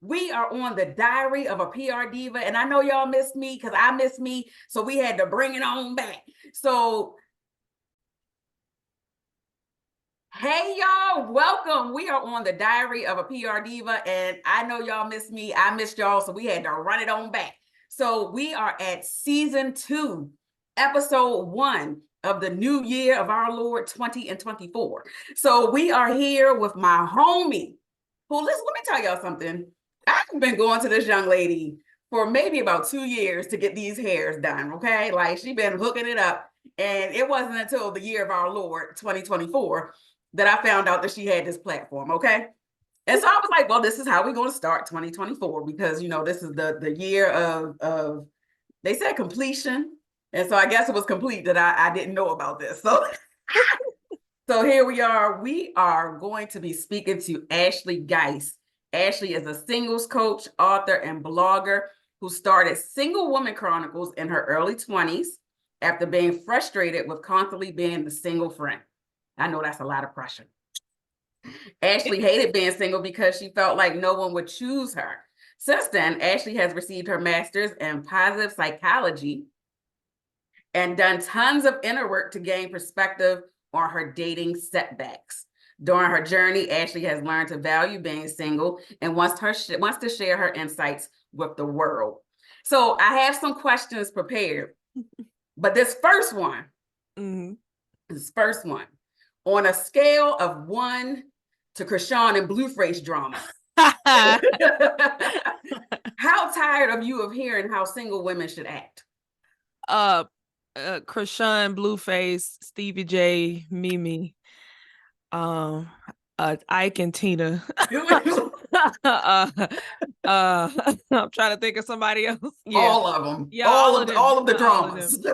We are on the Diary of a PR Diva, and I know y'all missed me because I missed me, so we had to bring it on back. So, hey y'all, welcome. We are on the Diary of a PR Diva, and I know y'all missed me. I missed y'all, so we had to run it on back. So we are at season 2, episode 1 of the new year of our Lord 2024. So we are here with my homie, who, let me tell y'all something. I've been going to this young lady for maybe about 2 years to get these hairs done, okay? Like, she been hooking it up, and it wasn't until the year of our Lord 2024 that I found out that she had this platform, okay? And so I was like, well, this is how we're going to start 2024, because, you know, this is the year of they said completion. And so I guess it was complete that I didn't know about this. So, so here we are. We are going to be speaking to Ashley Geiss. Ashley is a singles coach, author, and blogger who started Single Woman Chronicles in her early 20s after being frustrated with constantly being the single friend. I know that's a lot of pressure. Ashley hated being single because she felt like no one would choose her. Since then, Ashley has received her master's in positive psychology and done tons of inner work to gain perspective on her dating setbacks. During her journey, Ashley has learned to value being single and wants to share her insights with the world. So I have some questions prepared, but this first one, on a scale of 1 to Krishan and Blueface drama, how tired are you of hearing how single women should act? Krishan, Blueface, Stevie J, Mimi, Ike and Tina. I'm trying to think of somebody else. Yeah. All of them. Yeah, all of the dramas.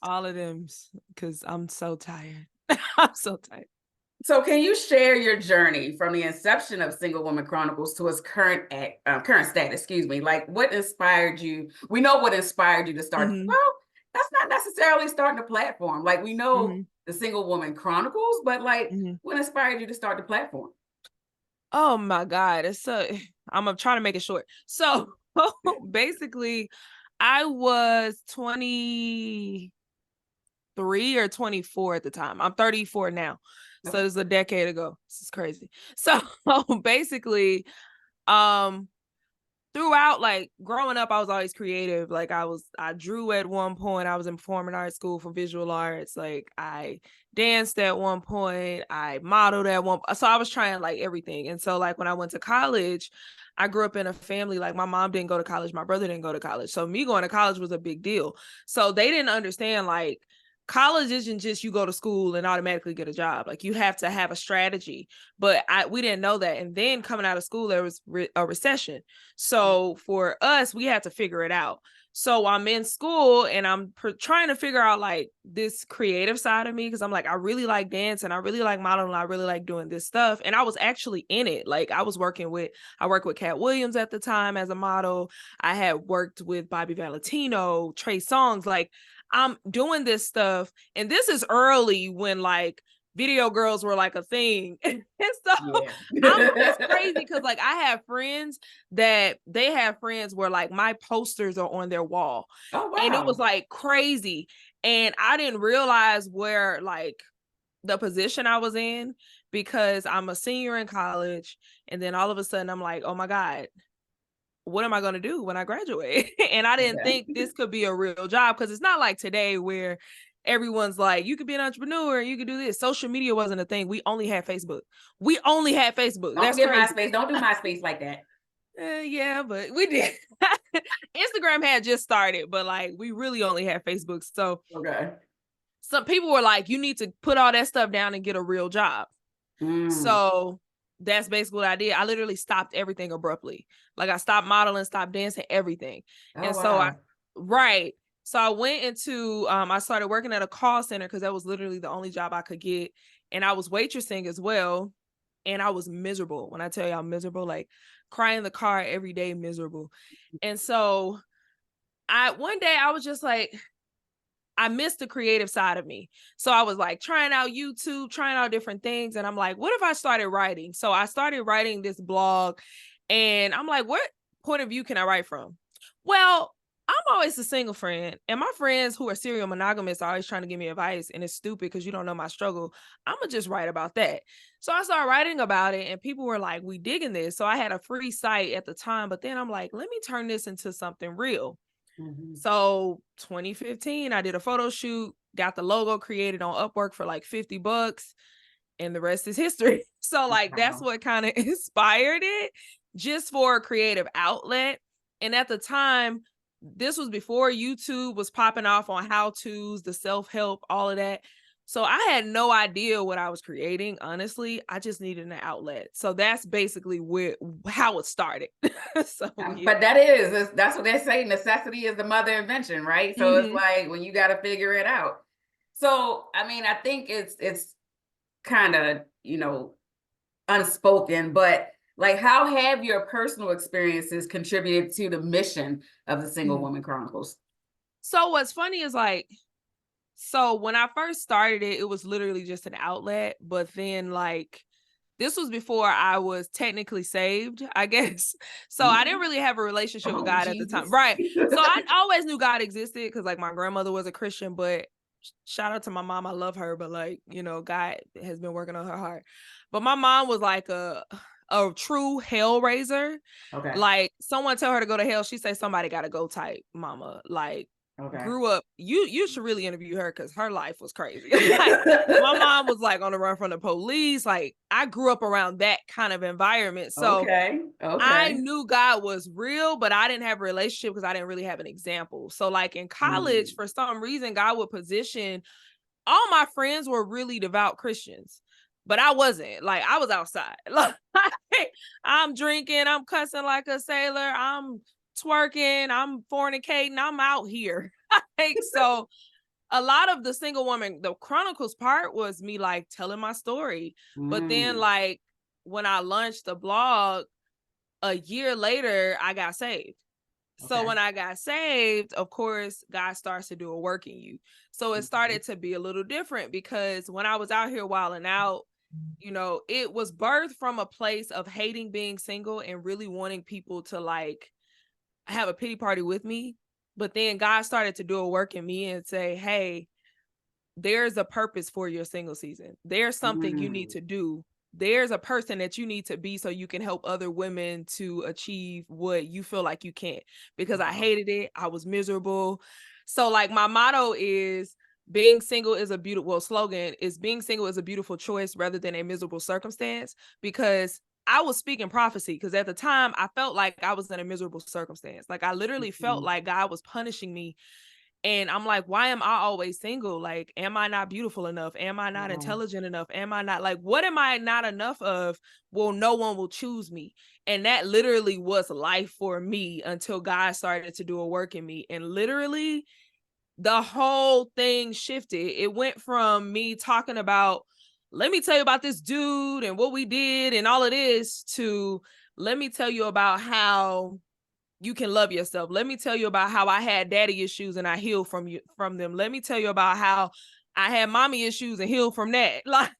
All of them, because I'm so tired. I'm so tired. So can you share your journey from the inception of Single Woman Chronicles to its current status, Like, what inspired you? We know what inspired you to start. Well, that's not necessarily starting a platform. Like, we know the Single Woman Chronicles, but like, what inspired you to start the platform? Oh my God. I'm trying to make it short. So basically, I was 23 or 24 at the time. I'm 34 now. So it was a decade ago. This is crazy. So basically, throughout, like, growing up, I was always creative. Like, I drew at one point. I was in performing arts school for visual arts. Like, I danced at one point. I modeled at one. So I was trying like everything. And so, like, when I went to college, I grew up in a family, like, my mom didn't go to college. My brother didn't go to college. So me going to college was a big deal. So they didn't understand, like, college isn't just you go to school and automatically get a job. Like, you have to have a strategy. But we didn't know that. And then coming out of school, there was a recession. So for us, we had to figure it out. So I'm in school and I'm trying to figure out, like, this creative side of me, because I'm like, I really like dance and I really like modeling. I really like doing this stuff. And I was actually in it. Like, I worked with Cat Williams at the time as a model. I had worked with Bobby Valentino, Trey Songz. Like, I'm doing this stuff. And this is early when, like, video girls were like a thing. And so it's crazy because, like, I have friends that they have friends where, like, my posters are on their wall. Oh, wow. And it was like crazy. And I didn't realize where, like, the position I was in, because I'm a senior in college. And then all of a sudden I'm like, oh my God, what am I going to do when I graduate? And I didn't think this could be a real job, because it's not like today where everyone's like, you could be an entrepreneur, you could do this. Social media wasn't a thing. We only had Facebook. Don't forget MySpace. Don't do MySpace like that. Yeah, but we did. Instagram had just started, but, like, we really only had Facebook. So some people were like, you need to put all that stuff down and get a real job. So that's basically what I did. I literally stopped everything abruptly. Like, I stopped modeling, stopped dancing, everything. So So I went into, I started working at a call center, because that was literally the only job I could get. And I was waitressing as well. And I was miserable. When I tell you I'm miserable, like, crying in the car every day, miserable. And so one day I was just like, I missed the creative side of me. So I was like trying out YouTube, trying out different things. And I'm like, what if I started writing? So I started writing this blog, and I'm like, what point of view can I write from? Well, I'm always a single friend, and my friends who are serial monogamous are always trying to give me advice, and it's stupid because you don't know my struggle. I'm gonna just write about that. So I started writing about it, and people were like, "We digging this." So I had a free site at the time, but then I'm like, "Let me turn this into something real." Mhm. So 2015, I did a photo shoot, got the logo created on Upwork for like $50, and the rest is history. So like that's Wow. what kind of inspired it, just for a creative outlet. And at the time, this was before YouTube was popping off on how-tos, the self-help, all of that. So I had no idea what I was creating, honestly. I just needed an outlet. So that's basically how it started. So yeah. But that's what they say. Necessity is the mother of invention, right? So it's Mhm. like when you got to figure it out. So I mean, I think it's kind of, unspoken, but like, how have your personal experiences contributed to the mission of the Single Mhm. Woman Chronicles? So what's funny is like, so when I first started it, it was literally just an outlet, but then like this was before I was technically saved, I guess. So I didn't Okay. really have a relationship with Oh, God at the time. Jesus. Right. So I always knew God existed because like my grandmother was a Christian, but shout out to my mom. I love her, but like, God has been working on her heart. But my mom was like a true hell raiser. Okay. Like someone tell her to go to hell, she say somebody gotta go type mama. Like Okay. grew up, you should really interview her because her life was crazy. Like my mom was like on the run from the police. Like I grew up around that kind of environment. So Okay. I Okay. knew God was real, but I didn't have a relationship because I didn't really have an example. So like in college, Mm. for some reason, God would position all my friends were really devout Christians, but I wasn't. Like I was outside. Like I'm drinking, I'm cussing like a sailor, I'm twerking, I'm fornicating, I'm out here. Like so a lot of the Single Woman, the Chronicles part was me like telling my story. But then Mm. like when I launched the blog a year later, I got saved. So Okay. when I got saved, of course, God starts to do a work in you. So it Mhm. started to be a little different because when I was out here wilding out, it was birthed from a place of hating being single and really wanting people to like have a pity party with me. But then God started to do a work in me and say, hey, there's a purpose for your single season. There's something you need Mm. to do. There's a person that you need to be so you can help other women to achieve what you feel like you can't. Because I Wow. hated it. I was miserable. So like my motto is being single is a beautiful slogan is being single is a beautiful choice rather than a miserable circumstance. Because I was speaking prophecy because at the time I felt like I was in a miserable circumstance. Like I literally felt Mhm. like God was punishing me and I'm like, why am I always single? Like, am I not beautiful enough? Am I not Wow. intelligent enough? Am I not like, what am I not enough of? Well, no one will choose me. And that literally was life for me until God started to do a work in me. And literally, the whole thing shifted. It went from me talking about, let me tell you about this dude and what we did and all of this to let me tell you about how you can love yourself. Let me tell you about how I had daddy issues and I healed from them. Let me tell you about how I had mommy issues and healed from that. Like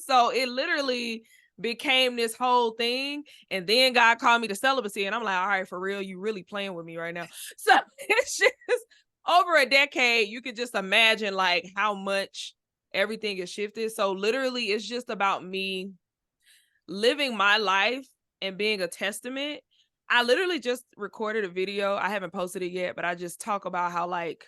so it literally became this whole thing. And then God called me to celibacy. And I'm like, all right, for real, you really playing with me right now. So it's just over a decade, you could just imagine like how much everything has shifted. So literally it's just about me living my life and being a testament. I literally just recorded a video. I haven't posted it yet, but I just talk about how like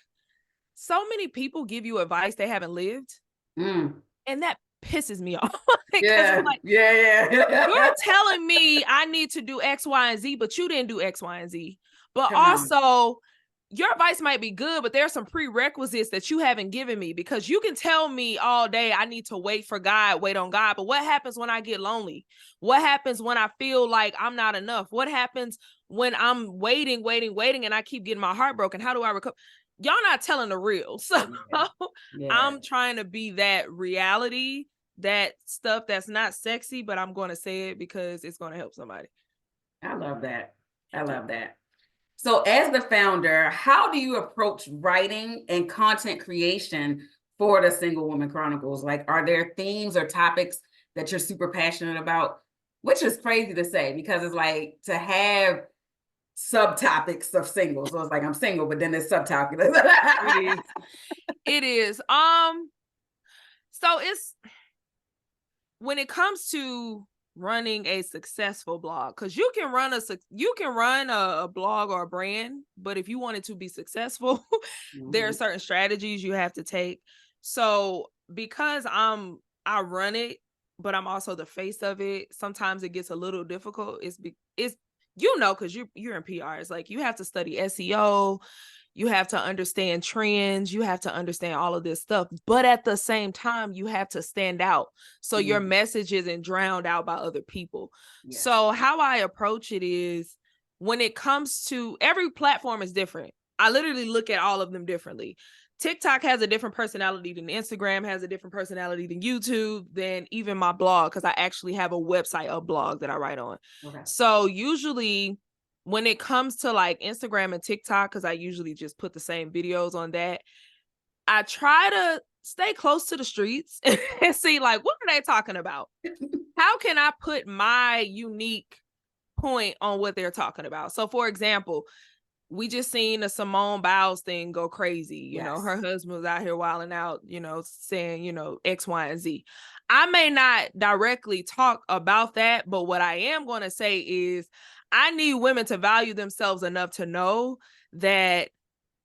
so many people give you advice they haven't lived. Mm. And that pisses me off because it's Yeah. like Yeah. you're Yeah. telling me I need to do X, Y, and Z, but you didn't do X, Y, and Z. But Come on. also, your advice might be good, but there's some prerequisites that you haven't given me because you can tell me all day I need to wait for God, wait on God. But what happens when I get lonely? What happens when I feel like I'm not enough? What happens when I'm waiting, and I keep getting my heart broken? How do I recover? Y'all not telling the real. So Yeah. Yeah. I'm trying to be that reality, that stuff that's not sexy, but I'm going to say it because it's going to help somebody. I love that. I Thank you. love that. So, as the founder, how do you approach writing and content creation for the Single Woman Chronicles? Like, are there themes or topics that you're super passionate about? Which is crazy to say because it's like to have subtopics of single. So it's like I'm single, but then there's subtopics. It is. It is. So it's when it comes to running a successful blog, because you can run a blog or a brand, but if you want it to be successful, there are certain strategies you have to take. So because I run it, but I'm also the face of it, sometimes it gets a little difficult. It's because you're in PR. It's like you have to study SEO, you have to understand trends, you have to understand all of this stuff, but at the same time you have to stand out so your message isn't drowned out by other people. So how I approach it is, when it comes to, every platform is different. I literally look at all of them differently. TikTok has a different personality than Instagram, has a different personality than YouTube, than even my blog, because I actually have a website, a blog that I write on. So usually when it comes to like Instagram and TikTok, because I usually just put the same videos on that, I try to stay close to the streets and see, like, what are they talking about? How can I put my unique point on what they're talking about? So for example, we just seen the Simone Biles thing go crazy. You know, her husband was out here wilding out, saying, X, Y, and Z. I may not directly talk about that, but what I am going to say is I need women to value themselves enough to know that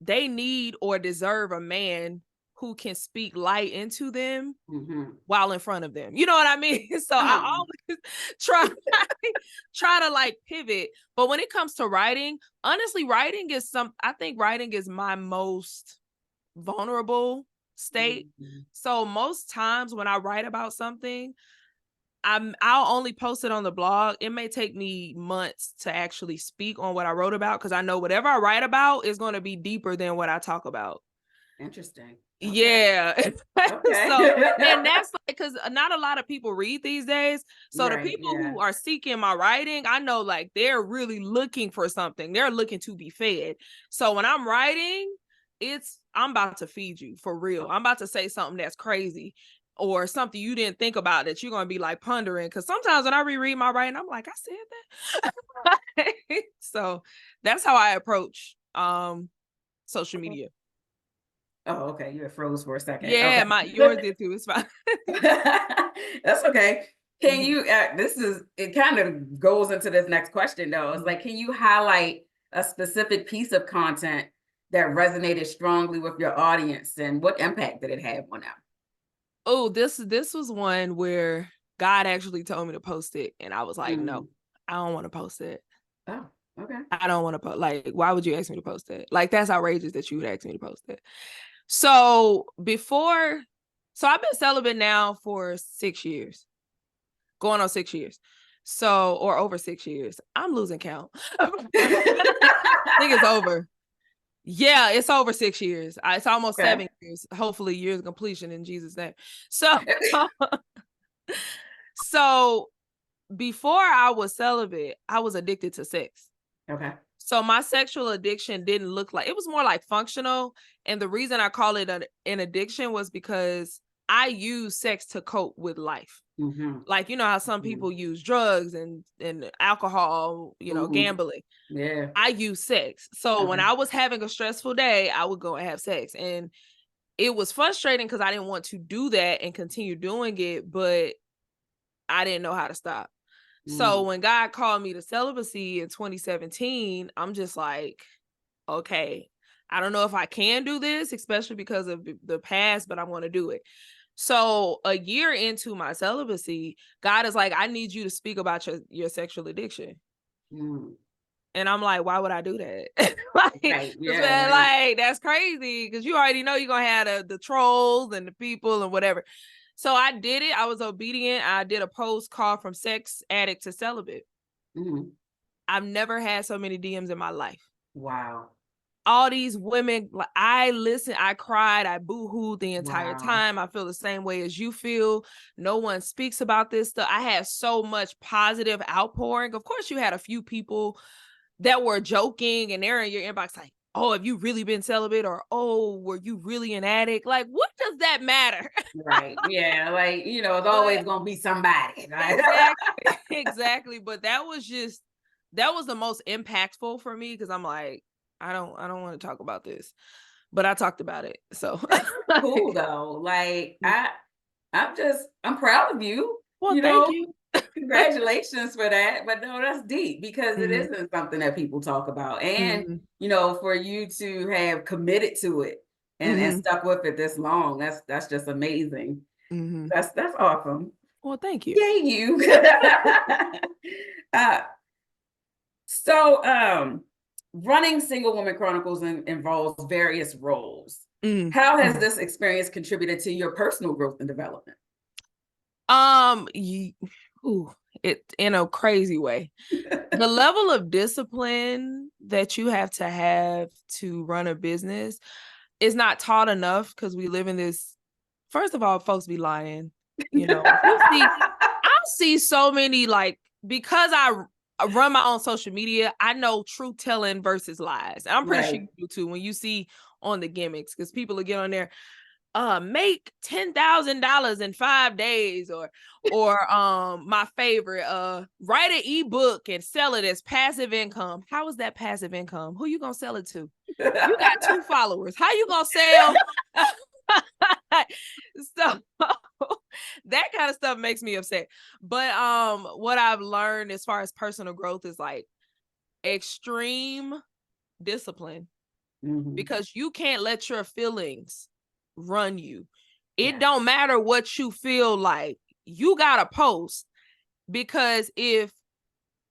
they need or deserve a man who can speak light into them while in front of them. You know what I mean? So I always try to like pivot. But when it comes to writing, honestly, I think writing is my most vulnerable state. So most times when I write about something, I'll only post it on the blog. It may take me months to actually speak on what I wrote about, because I know whatever I write about is going to be deeper than what I talk about. Interesting. Okay. Yeah. Okay. So, and that's like, because not a lot of people read these days. So the people who are seeking my writing, I know like they're really looking for something. They're looking to be fed. So when I'm writing, I'm about to feed you for real. I'm about to say something that's crazy, or something you didn't think about that you're going to be like pondering. Because sometimes when I reread my writing, I'm like, I said that. So that's how I approach social media. Oh, okay. You had froze for a second. Yeah, okay. Yours did too. It's fine. That's okay. Can you, it kind of goes into this next question though. It's like, can you highlight a specific piece of content that resonated strongly with your audience, and what impact did it have on them? Oh, this was one where God actually told me to post it, and I was like, no, I don't want to post it. Oh, okay. I don't want to post. Like, why would you ask me to post it? Like, that's outrageous that you would ask me to post it. So I've been celibate now for 6 years, going on 6 years. So, or over 6 years. I'm losing count. I think it's over. Yeah, it's over 6 years. It's almost 7 years. Hopefully, years of completion in Jesus' name. So before I was celibate, I was addicted to sex. Okay. So my sexual addiction didn't look like, it was more like functional. And the reason I call it an addiction was because I use sex to cope with life. Like, you know how some people use drugs and alcohol, gambling. Yeah. I use sex. So when I was having a stressful day, I would go and have sex. And it was frustrating because I didn't want to do that and continue doing it, but I didn't know how to stop. So when God called me to celibacy in 2017, I'm just like, okay, I don't know if I can do this, especially because of the past, but I'm going to do it. So a year into my celibacy, God is like, I need you to speak about your sexual addiction. And I'm like, why would I do that? Like, that's crazy, because you already know you're going to have the trolls and the people and whatever. So I did it. I was obedient. I did a post called From Sex Addict to Celibate. I've never had so many DMs in my life. Wow. All these women, I listened, I cried, I boo-hooed the entire time. I feel the same way as you feel. No one speaks about this stuff. I had so much positive outpouring. Of course, you had a few people that were joking and they're in your inbox like, oh, have you really been celibate? Or, oh, were you really an addict? Like, what does that matter? Right. Yeah. Like, it's always going to be somebody. Right? Exactly. But that was just that was the most impactful for me because I'm like, I don't want to talk about this, but I talked about it. So That's cool though. Like I'm proud of you. Well, You thank know, you. congratulations for that. But no, that's deep because it Mhm. isn't something that people talk about. And Mhm. you know, for you to have committed to it and Mhm. stuck with it this long, that's just amazing. Mhm. That's awesome. Well, thank you. Yay, you. uh, so running Single Woman Chronicles involves various roles. Mm. How has this experience contributed to your personal growth and development? It in a crazy way. The level of discipline that you have to run a business is not taught enough because we live in this. First of all, folks be lying. You know, I see so many like because I run my own social media. I know truth telling versus lies. And I'm pretty sure Right. you do too when you see on the gimmicks because people will get on there. Make $10,000 in 5 days, or my favorite, write an ebook and sell it as passive income. How is that passive income? Who you gonna sell it to? You got 2 followers. How you gonna sell? So that kind of stuff makes me upset. But what I've learned as far as personal growth is like extreme discipline because you can't let your feelings run you. It don't matter what you feel like. You gotta post because if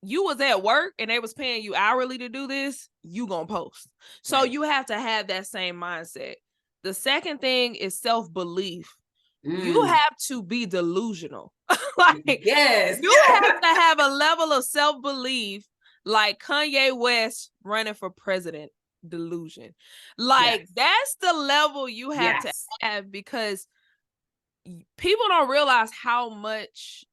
you was at work and they was paying you hourly to do this, you gonna post. So you have to have that same mindset. The second thing is self-belief. You have to be delusional. Like Yes. you have to have a level of self-belief like Kanye West running for president delusion. Like that's the level you have to have because people don't realize how much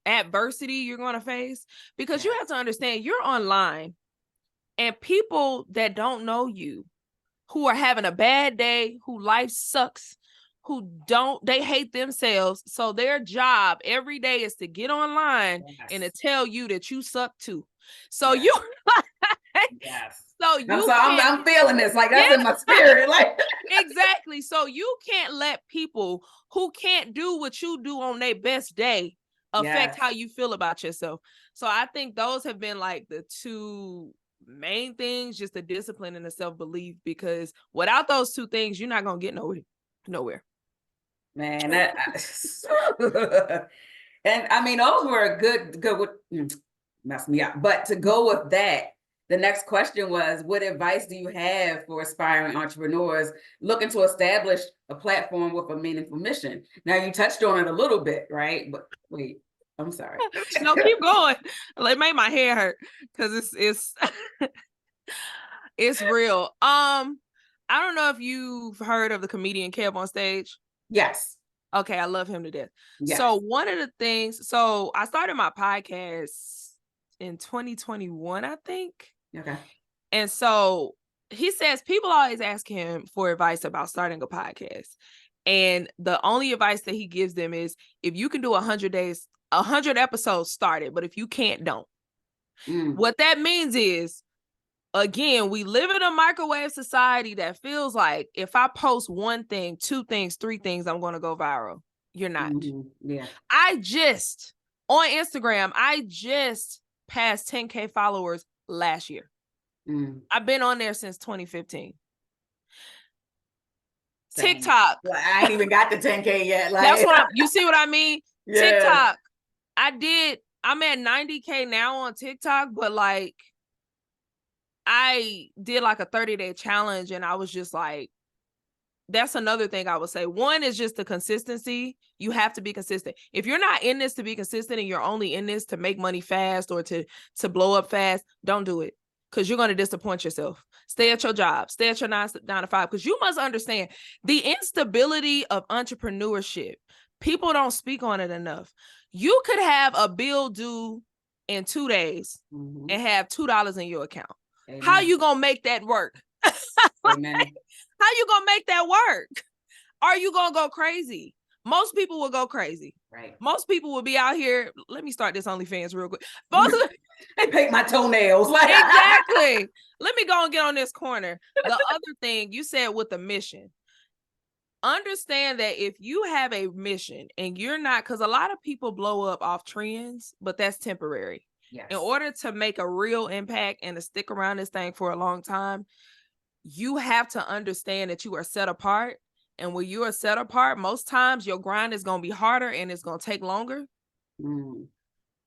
adversity you're going to face because you have to understand you're online and people that don't know you who are having a bad day, who life sucks, they hate themselves. So their job every day is to get online and to tell you that you suck too. So you so you I'm feeling this like that's in my spirit. Like exactly. So you can't let people who can't do what you do on their best day affect how you feel about yourself. So I think those have been like the 2 main things, just the discipline and the self-belief, because without those 2 things, you're not gonna get nowhere. Man, and I mean those were good with mess me up. But to go with that, the next question was, what advice do you have for aspiring entrepreneurs looking to establish a platform with a meaningful mission? Now you touched on it a little bit, right? But wait, I'm sorry. No, keep going. It made my hair hurt because it's it's real. I don't know if you've heard of the comedian Kev on Stage. Yes. Okay, I love him to death. Yes. So one of the things, so I started my podcast in 2021, I think. Okay. And so he says people always ask him for advice about starting a podcast. And the only advice that he gives them is if you can do 100 days, 100 episodes, start it. But if you can't, don't. What that means is, again, we live in a microwave society that feels like if I post 1 thing, 2 things, 3 things, I'm going to go viral. You're not. Yeah. On Instagram, I just passed 10K followers last year. I've been on there since 2015. Dang. TikTok. Well, I ain't even got the 10K yet. Like That's what you see what I mean? Yeah. TikTok. I'm at 90K now on TikTok, but like I did like a 30-day challenge and I was just like, that's another thing I would say. One is just the consistency. You have to be consistent. If you're not in this to be consistent and you're only in this to make money fast or to blow up fast, don't do it because you're going to disappoint yourself. Stay at your job. Stay at your 9 to 5 because you must understand the instability of entrepreneurship. People don't speak on it enough. You could have a bill due in 2 days and have $2 in your account. Amen. How you going to make that work? Amen. How you gonna make that work? Are you gonna go crazy? Most people will go crazy. Right. Most people will be out here. Let me start this OnlyFans real quick. They paint my toenails. Like Exactly. Let me go and get on this corner. The other thing you said with the mission. Understand that if you have a mission and you're not, because a lot of people blow up off trends, but that's temporary. Yes. In order to make a real impact and to stick around this thing for a long time, you have to understand that you are set apart. And when you are set apart, most times your grind is going to be harder and it's going to take longer.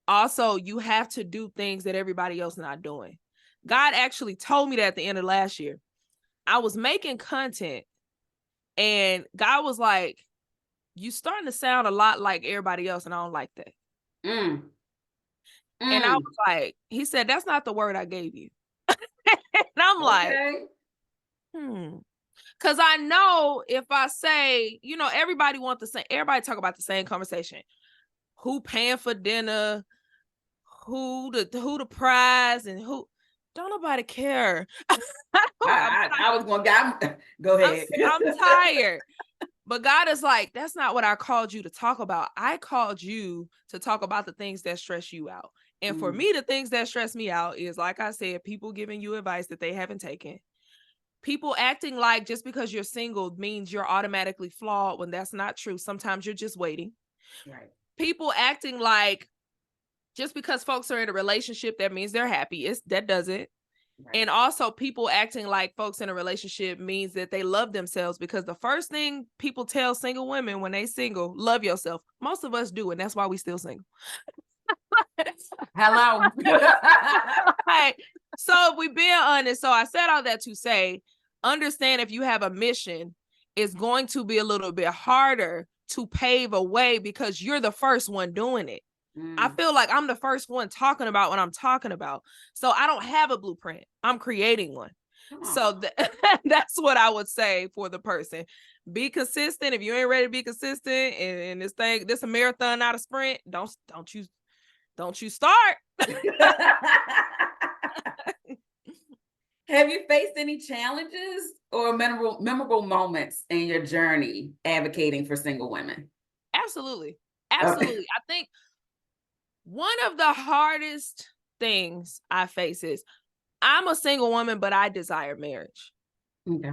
Also, you have to do things that everybody else is not doing. God actually told me that at the end of last year. I was making content and God was like, you starting to sound a lot like everybody else, and I don't like that. And I was like, he said, that's not the word I gave you. And I'm like, because I know if I say, you know, everybody wants the same, everybody talk about the same conversation. Who paying for dinner, who the prize, and who, don't nobody care. I was going to go ahead. I'm tired. But God is like, that's not what I called you to talk about. I called you to talk about the things that stress you out. And for me, the things that stress me out is, like I said, people giving you advice that they haven't taken. People acting like just because you're single means you're automatically flawed when that's not true. Sometimes you're just waiting. Right. People acting like just because folks are in a relationship, that means they're happy. That doesn't. Right. And also people acting like folks in a relationship means that they love themselves, because the first thing people tell single women when they single, love yourself. Most of us do, and that's why we still single. Hello. Right. So if we being honest, so I said all that to say, understand if you have a mission, it's going to be a little bit harder to pave a way because you're the first one doing it. I feel like I'm the first one talking about what I'm talking about. So I don't have a blueprint. I'm creating one. So that's what I would say for the person. Be consistent. If you ain't ready to be consistent and this a marathon, not a sprint, don't you start. Have you faced any challenges or memorable moments in your journey advocating for single women? Absolutely. Absolutely. Okay. I think one of the hardest things I face is I'm a single woman, but I desire marriage. Okay.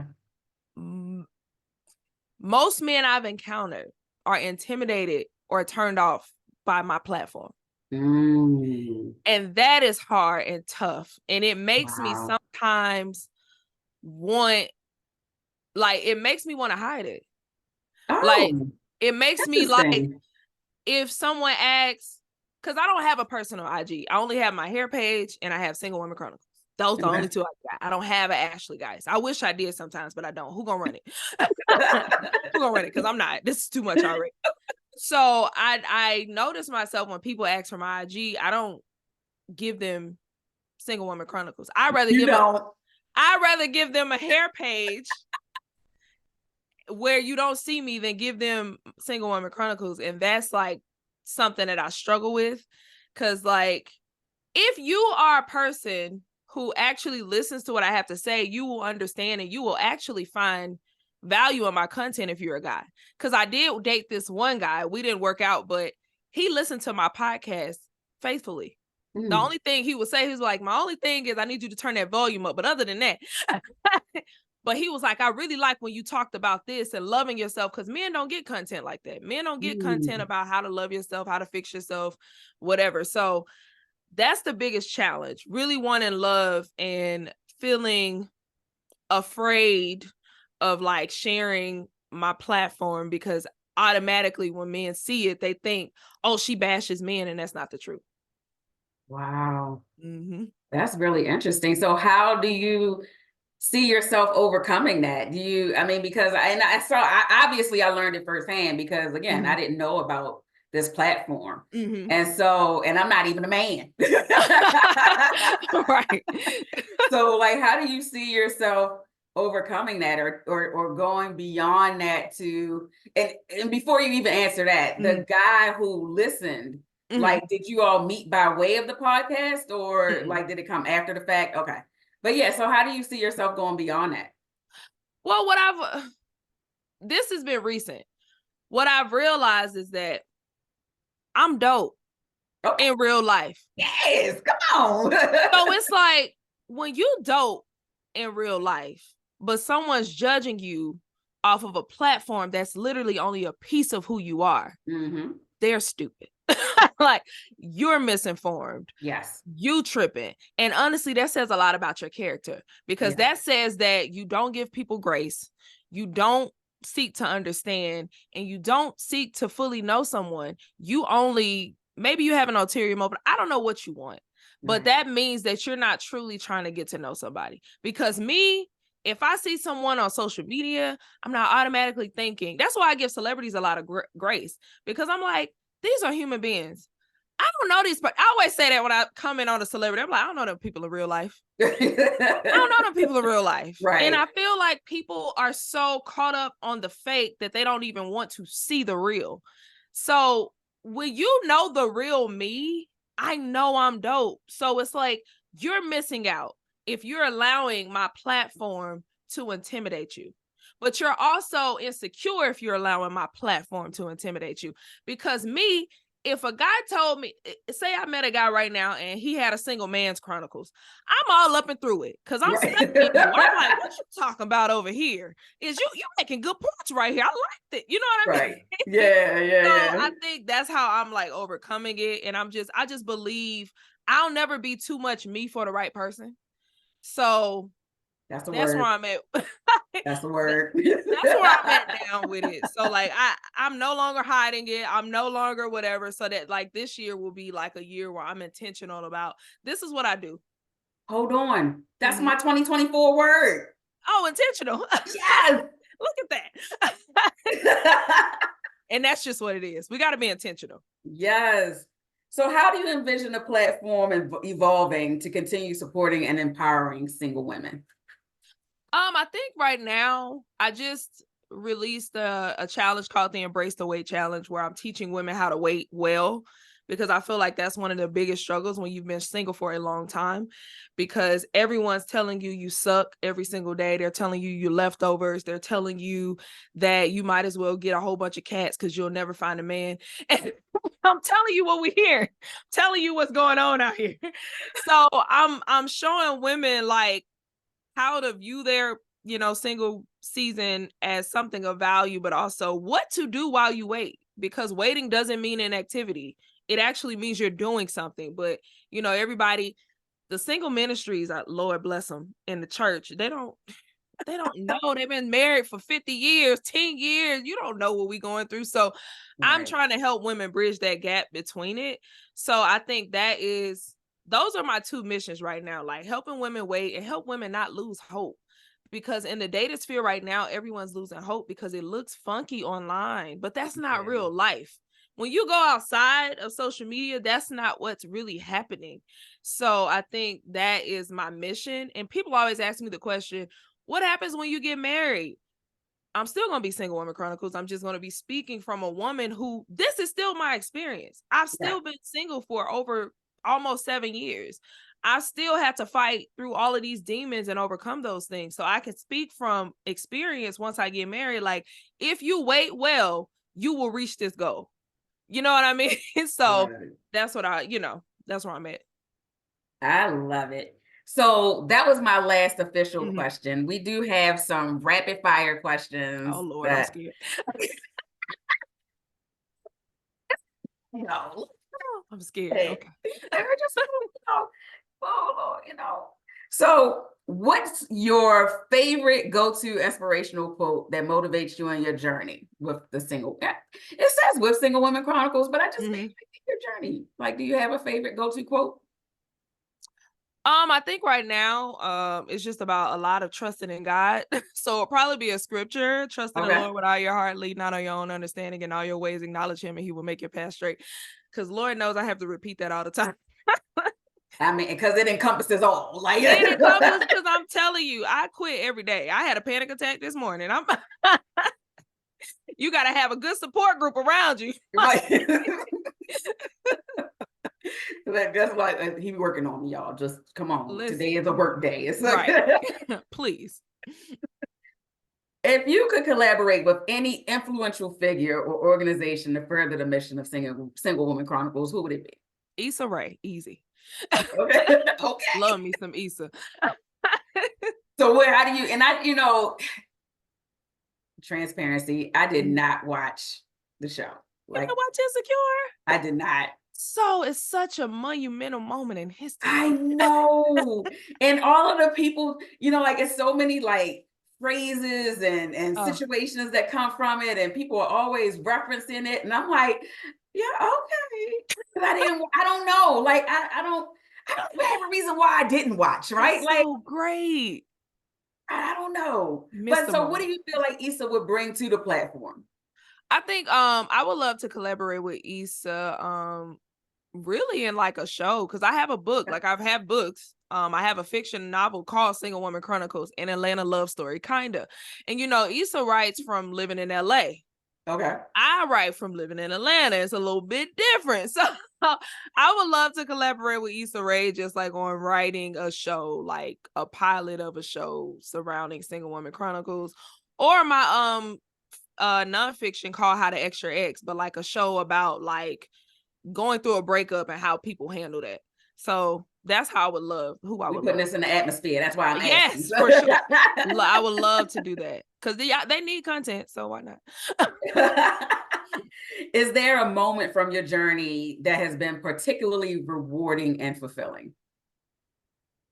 Most men I've encountered are intimidated or turned off by my platform. And that is hard and tough. And it makes me sometimes want to hide it. Like, it makes me like, if someone asks, because I don't have a personal IG. I only have my hair page and I have Single Woman Chronicles. Those are the only two I got. I don't have an Ashley Geiss. I wish I did sometimes, but I don't. Who gonna run it? Who gonna run it? Because I'm not. This is too much already. So I notice myself when people ask for my IG, I don't give them Single Woman Chronicles. I'd rather give them a hair page where you don't see me than give them Single Woman Chronicles. And that's like something that I struggle with. Cause like, if you are a person who actually listens to what I have to say, you will understand and you will actually find value in my content if you're a guy. Cause I did date this one guy. We didn't work out, but he listened to my podcast faithfully. The only thing he would say, he was like, my only thing is I need you to turn that volume up. But other than that, but he was like, I really like when you talked about this and loving yourself, because men don't get content like that. Men don't get content about how to love yourself, how to fix yourself, whatever. So that's the biggest challenge, really wanting love and feeling afraid of like sharing my platform, because automatically when men see it, they think, oh, she bashes men, and that's not the truth. Wow. That's really interesting. So how do you see yourself overcoming that? Because I learned it firsthand, because again, I didn't know about this platform. And so, and I'm not even a man. Right. So like, how do you see yourself overcoming that or going beyond that and before you even answer that, the guy who listened, like, did you all meet by way of the podcast or like, did it come after the fact? Okay. But yeah, so how do you see yourself going beyond that? Well, this has been recent. What I've realized is that I'm dope. Okay. in real life. Yes, come on. So it's like when you dope in real life, but someone's judging you off of a platform that's literally only a piece of who you are, they're stupid. Like, you're misinformed. Yes. You tripping. And honestly, that says a lot about your character, because that says that you don't give people grace. You don't seek to understand, and you don't seek to fully know someone. You only, maybe you have an ulterior motive. I don't know what you want, but that means that you're not truly trying to get to know somebody. Because me, if I see someone on social media, I'm not automatically thinking. That's why I give celebrities a lot of grace, because I'm like, these are human beings. I don't know these, but I always say that when I comment on a celebrity, I'm like, I don't know them people in real life. I don't know them people in real life. Right. And I feel like people are so caught up on the fake that they don't even want to see the real. So when you know the real me, I know I'm dope. So it's like, you're missing out if you're allowing my platform to intimidate you. But you're also insecure if you're allowing my platform to intimidate you. Because me, if a guy told me, say I met a guy right now and he had a Single Man's Chronicles, I'm all up and through it, because I'm studying you. I'm like, what you talking about over here? Is you making good points right here. I liked it. You know what I mean? Right. Yeah. So I think that's how I'm like overcoming it. And I just believe I'll never be too much me for the right person. So That's the that's word. where I'm at. That's the word. That's where I'm at down with it. So like I'm no longer hiding it. I'm no longer whatever. So that like this year will be like a year where I'm intentional about, this is what I do. Hold on. That's my 2024 word. Oh, intentional. Yes. Look at that. And that's just what it is. We got to be intentional. Yes. So how do you envision the platform evolving to continue supporting and empowering single women? I think right now I just released a challenge called the Embrace the Wait Challenge, where I'm teaching women how to wait well, because I feel like that's one of the biggest struggles when you've been single for a long time, because everyone's telling you suck every single day. They're telling you leftovers. They're telling you that you might as well get a whole bunch of cats because you'll never find a man. And I'm telling you what we hear. I'm telling you what's going on out here. So I'm showing women like how to view their, single season as something of value, but also what to do while you wait, because waiting doesn't mean inactivity. It actually means you're doing something. But, everybody, the single ministries, Lord bless them, in the church, they don't know. They've been married for 50 years, 10 years. You don't know what we're going through. So I'm trying to help women bridge that gap between it. So I think those are my two missions right now, like helping women wait and help women not lose hope. Because in the data sphere right now, everyone's losing hope because it looks funky online, but that's not real life. When you go outside of social media, that's not what's really happening. So I think that is my mission. And people always ask me the question, what happens when you get married? I'm still going to be Single Woman Chronicles. I'm just going to be speaking from a woman who, this is still my experience. I've still been single for over almost 7 years. I still had to fight through all of these demons and overcome those things. So I can speak from experience once I get married. Like, if you wait well, you will reach this goal. You know what I mean? So that's what that's where I'm at. I love it. So that was my last official question. We do have some rapid fire questions. Oh Lord, I'm scared. No. I'm scared. Okay. Just, So what's your favorite go-to inspirational quote that motivates you in your journey with the single? It says with Single Women Chronicles, but I just think your journey. Like, do you have a favorite go-to quote? I think right now, it's just about a lot of trusting in God. So it'll probably be a scripture, trust in the Lord with all your heart, lead not on your own understanding, in all your ways, acknowledge him, and he will make your path straight. Because Lord knows I have to repeat that all the time. I mean, because it encompasses all. Like, it encompasses, because I'm telling you, I quit every day. I had a panic attack this morning. You got to have a good support group around you. Right. That's like he working on me, y'all. Just come on. Listen, today is a work day. It's right. Please. If you could collaborate with any influential figure or organization to further the mission of Single Woman Chronicles, who would it be? Issa Rae, easy. Okay. Okay. Love me some Issa. So how do you, and transparency, I did not watch the show. You Like, know watch Insecure? I did not. So it's such a monumental moment in history. I know. And all of the people, like it's so many like phrases and situations that come from it, and people are always referencing it. And I'm like, yeah, okay. But I don't know. Like, I don't have a reason why I didn't watch, right? It's Like, so great. I don't know. Missed But the so what moment. do you feel like Issa would bring to the platform? I think I would love to collaborate with Issa really in like a show, because I have a book. Like I've had books. I have a fiction novel called Single Woman Chronicles, an Atlanta love story, kinda. And Issa writes from living in LA. Okay. I write from living in Atlanta. It's a little bit different. So I would love to collaborate with Issa Rae, just like on writing a show, like a pilot of a show surrounding Single Woman Chronicles, or my nonfiction called How to Extra X, but like a show about like going through a breakup and how people handle that. So that's how I would love We putting this in the atmosphere. That's why I'm asking. Yes, for sure. I would love to do that because they need content. So why not? Is there a moment from your journey that has been particularly rewarding and fulfilling?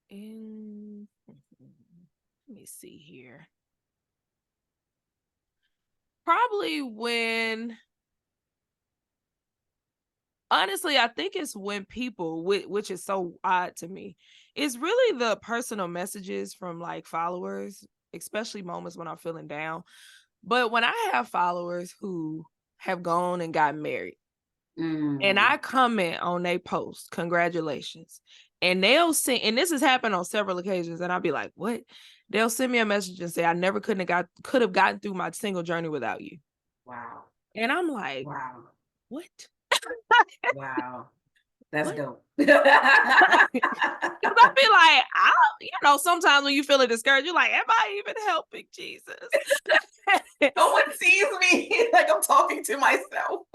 Let me see here. Probably honestly, I think it's when people, which is so odd to me, it's really the personal messages from like followers, especially moments when I'm feeling down. But when I have followers who have gone and gotten married, and I comment on their post, congratulations, and they'll send, and this has happened on several occasions, and I'll be like, what? They'll send me a message and say, I never could have gotten through my single journey without you. Wow. And I'm like, wow. What? Wow. That's dope. Because I feel like, sometimes when you feel discouraged, you're like, am I even helping Jesus? No one sees me like I'm talking to myself.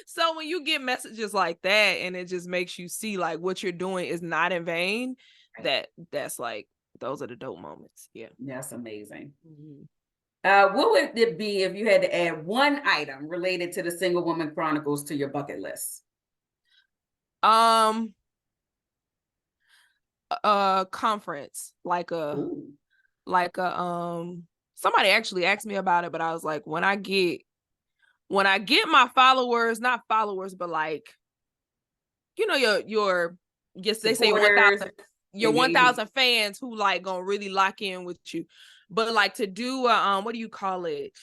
So when you get messages like that, and it just makes you see like what you're doing is not in vain, that's like, those are the dope moments. Yeah. That's amazing. Mm-hmm. What would it be if you had to add one item related to the Single Woman Chronicles to your bucket list? Conference, like a somebody actually asked me about it, but I was like, when I get my followers, not followers, but like, your yes, they say 1,000, your 1,000 fans who like gonna really lock in with you. But like to do what do you call it?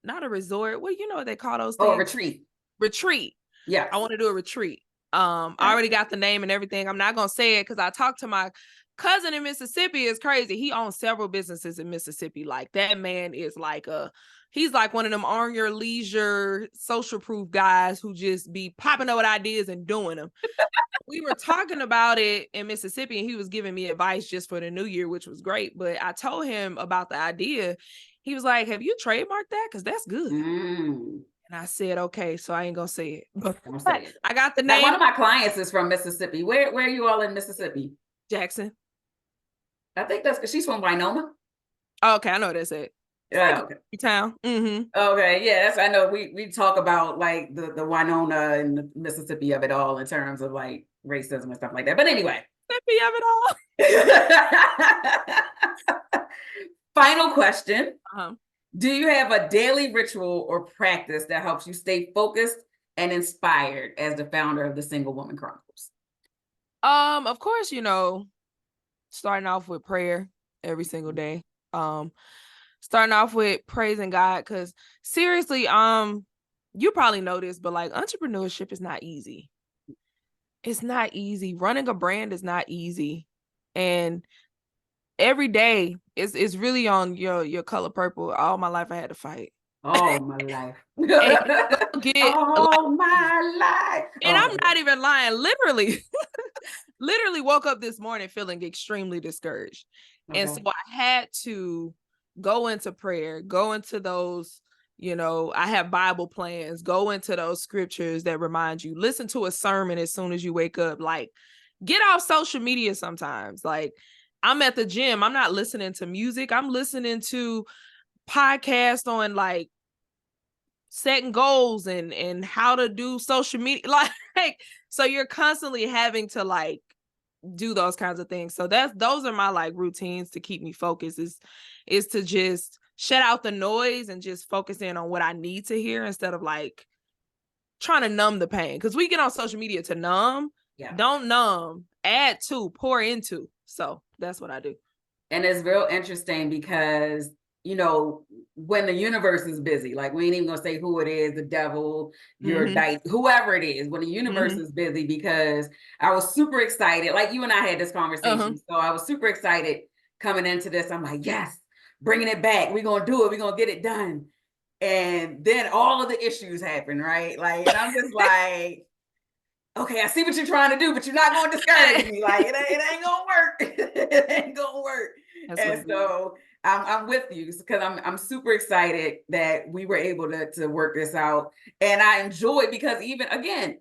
Not a resort. Well, what they call those things? Oh, retreat. Retreat. Yeah. I want to do a retreat. I already got the name and everything. I'm not gonna say it because I talked to my cousin in Mississippi. Is crazy. He owns several businesses in Mississippi. Like that man is like he's like one of them on your leisure social proof guys who just be popping up with ideas and doing them. We were talking about it in Mississippi, and he was giving me advice just for the new year, which was great. But I told him about the idea. He was like, have you trademarked that? Because that's good. And I said, okay, so I ain't gonna say it. But I got the name. One of my clients is from Mississippi. Where are you all in Mississippi? Jackson. I think that's because she's from Winona. Oh, okay, I know that's it. Yeah, okay. Town. Mm-hmm. Okay, yes, I know. We talk about like the Winona and the Mississippi of it all in terms of like racism and stuff like that. But anyway, Mississippi of it all. Final question. Uh-huh. Do you have a daily ritual or practice that helps you stay focused and inspired as the founder of the Single Woman Chronicles? Of course, starting off with prayer every single day. Starting off with praising God, because seriously, you probably know this, but like entrepreneurship is not easy. It's not easy. Running a brand is not easy. And every day is really on your color purple. All my life I had to fight. All my life. All my life. And I'm not even lying. Literally woke up this morning feeling extremely discouraged. Okay. And so I had to go into prayer, go into those You know, I have Bible plans. Go into those scriptures that remind you. Listen to a sermon as soon as you wake up. Like, get off social media sometimes. Like, I'm at the gym. I'm not listening to music. I'm listening to podcasts on like setting goals and how to do social media. Like, so you're constantly having to like do those kinds of things. So those are my like routines to keep me focused, is to just shut out the noise and just focus in on what I need to hear instead of like trying to numb the pain. Because we get on social media to numb. Yeah. Don't numb, add to, pour into. So that's what I do. And it's real interesting because, you know, when the universe is busy, like we ain't even gonna say who it is, the devil, your dice, whoever it is, when the universe is busy, because I was super excited. Like you and I had this conversation. So I was super excited coming into this. I'm like, yes, bringing it back. We're gonna do it. We're gonna get it done. And then all of the issues happen, right? Like, and I'm just like, okay, I see what you're trying to do, but you're not going to discourage me. Like, it ain't gonna work. It ain't gonna work. That's and so I'm with you because I'm super excited that we were able to work this out. And I enjoy because even again,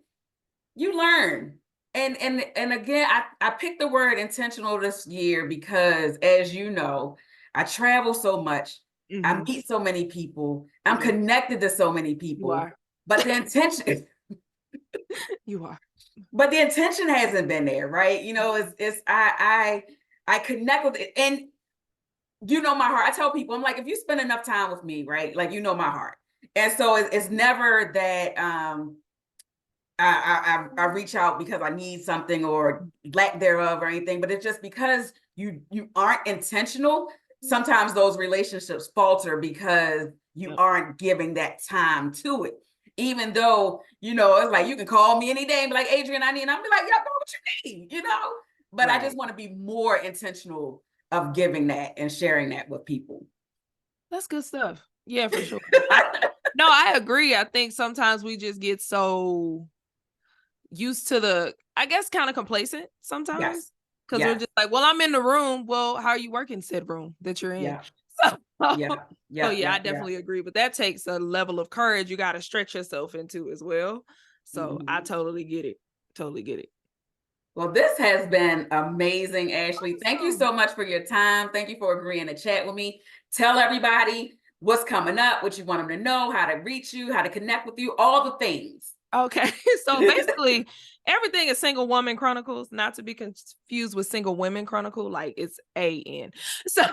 you learn. And again, I picked the word intentional this year because, as you know, I travel so much. I meet so many people. I'm connected to so many people. But the intention you are. But the intention hasn't been there, right? You know, I connect with it, and you know my heart. I tell people, I'm like, if you spend enough time with me, right, like you know my heart, and so it's never that I reach out because I need something or lack thereof or anything, but it's just because you aren't intentional. Sometimes those relationships falter because you aren't giving that time to it. Even though, you know, it's like you can call me any day and be like, Adrian, I need, and I'll be like, yeah, know what you need, you know? But I just want to be more intentional of giving that and sharing that with people. That's good stuff. Yeah, for sure. No, I agree. I think sometimes we just get so used to the, I guess, kind of complacent sometimes. Yes. Because we're just like, well, I'm in the room. Well, how are you working said room that you're in? Yeah. So Yeah, I definitely agree. But that takes a level of courage you got to stretch yourself into as well. So I totally get it. Totally get it. Well, this has been amazing, Ashley. Thank you so much for your time. Thank you for agreeing to chat with me. Tell everybody what's coming up, what you want them to know, how to reach you, how to connect with you, all the things. Okay. So basically everything is Single Woman Chronicles, not to be confused with Single Women Chronicle, like it's AN. So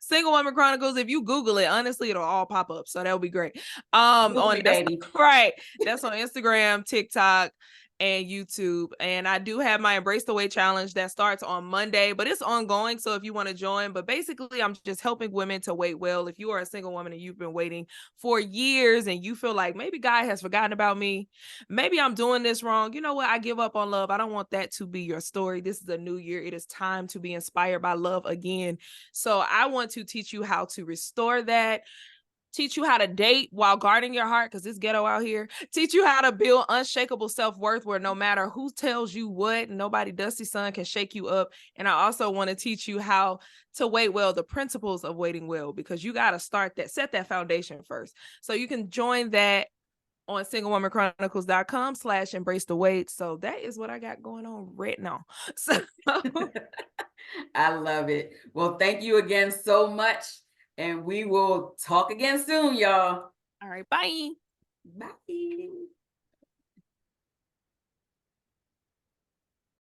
Single Woman Chronicles, if you Google it, honestly, it'll all pop up. So that would be great. Right. That's on Instagram, TikTok, and YouTube. And I do have my Embrace the Weight challenge that starts on Monday, but it's ongoing. So if you want to join, but basically I'm just helping women to weight well. If you are a single woman and you've been waiting for years and you feel like maybe God has forgotten about me, maybe I'm doing this wrong. You know what? I give up on love. I don't want that to be your story. This is a new year. It is time to be inspired by love again. So I want to teach you how to restore that, teach you how to date while guarding your heart, because it's ghetto out here. Teach you how to build unshakable self-worth where no matter who tells you what, nobody dusty sun can shake you up. And I also want to teach you how to wait well, the principles of waiting well, because you got to set that foundation first. So you can join that on singlewomanchronicles.com/embrace the weight. So that is what I got going on right now. So I love it. Well, thank you again so much. And we will talk again soon, y'all. All right. Bye. Bye.